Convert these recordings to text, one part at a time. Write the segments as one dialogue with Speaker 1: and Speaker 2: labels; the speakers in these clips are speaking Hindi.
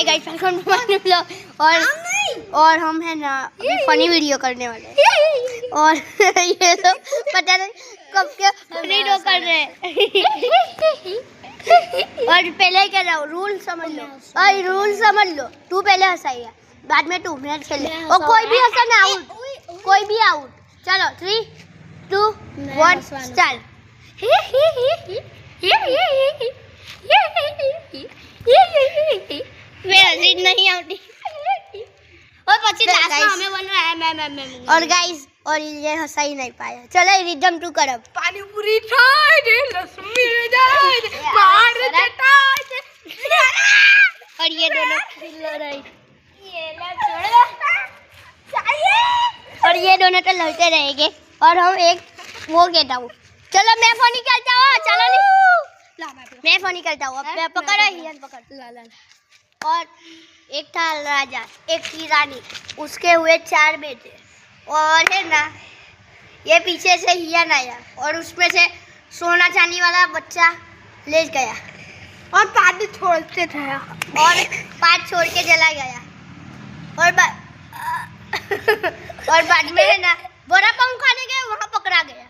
Speaker 1: Hi guys, welcome to my blog. और हम है ना अभी फनी वीडियो करने वाले हैं। और ये तो पता नहीं कब के फनी वीडियो कर रहे हैं। और पहले क्या रहा रूल समझ लो, और रूल समझ लो। तू पहले हंसाइए, बाद में तू मिनट खेले और कोई भी हंसा ना आउट, कोई भी आउट। चलो 3, 2, 1 स्टार्ट। मेरी नहीं आती और पची लास्ट में हमें बोल रहा है मैं और गाइस और ये हंसा ही नहीं पाया। चलो रिदम 2 करो।
Speaker 2: पानी पूरी खाए दे लक्ष्मी जाए मार चटाए
Speaker 1: और ये दोनों लड़ाई, और ये दोनों तो लड़ते रहेंगे और हम एक वो कहता हूँ। चलो मैं फोन निकलता हूँ। चलो नहीं मैं फोन निकलता हूँ। अब पकड़ो हिरन पकड़। और एक था राजा, एक थी रानी, उसके हुए 4 बेटे। और है ना ये पीछे से हिरन आया और उसमें से सोना चांदी वाला बच्चा ले गया
Speaker 2: और पानी छोड़ते थे
Speaker 1: और 5 छोड़ के चला गया। और और बाद में है ना बड़ा पाँव खाने गए, वहाँ पकड़ा गया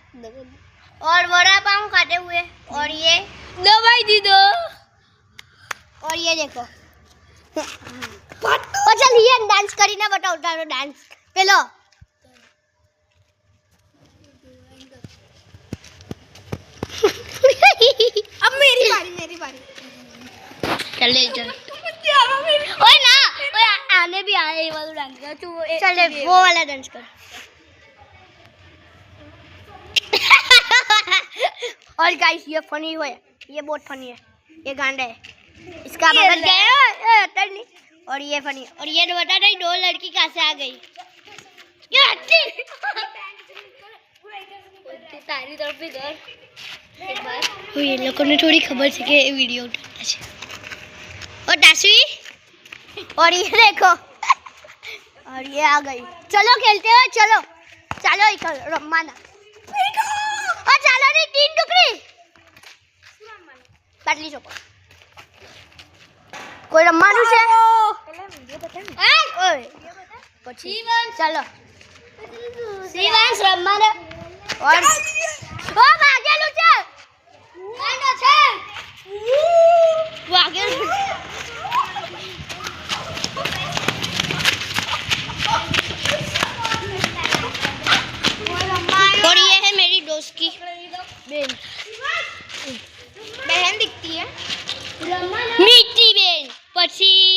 Speaker 1: और बड़ा पाँव खाते हुए। और ये
Speaker 2: दवाई दी दो
Speaker 1: और ये देखो। और चल ये डांस करी ना, बताओ तारो डांस पेलो।
Speaker 2: अब मेरी बारी
Speaker 1: चल ओए ना ओए आने भी आए वाला डांस कर तू। चल वो वाला डांस कर। और गाइस ये फनी हुआ है, ये बहुत फनी है, ये गांडा है, इसका बगल गया नहीं। और ये फनी, और ये बता नहीं 2 लड़की कहाँ से आ गई। ये तारी तरफ भी घर ये लोगों ने थोड़ी खबर से के वीडियो उठाना चाहिए। और दासवी और ये देखो और ये आ गई। चलो खेलते हो, चलो चलो एक रमाना और चलो नहीं 3 टुकड़ी पतली चोको कोई रमानु છે ઓય પછી ચલો શિવાંશ રમાને और ઓ ભાગેલું છે ગાંડો છે ભાગેલું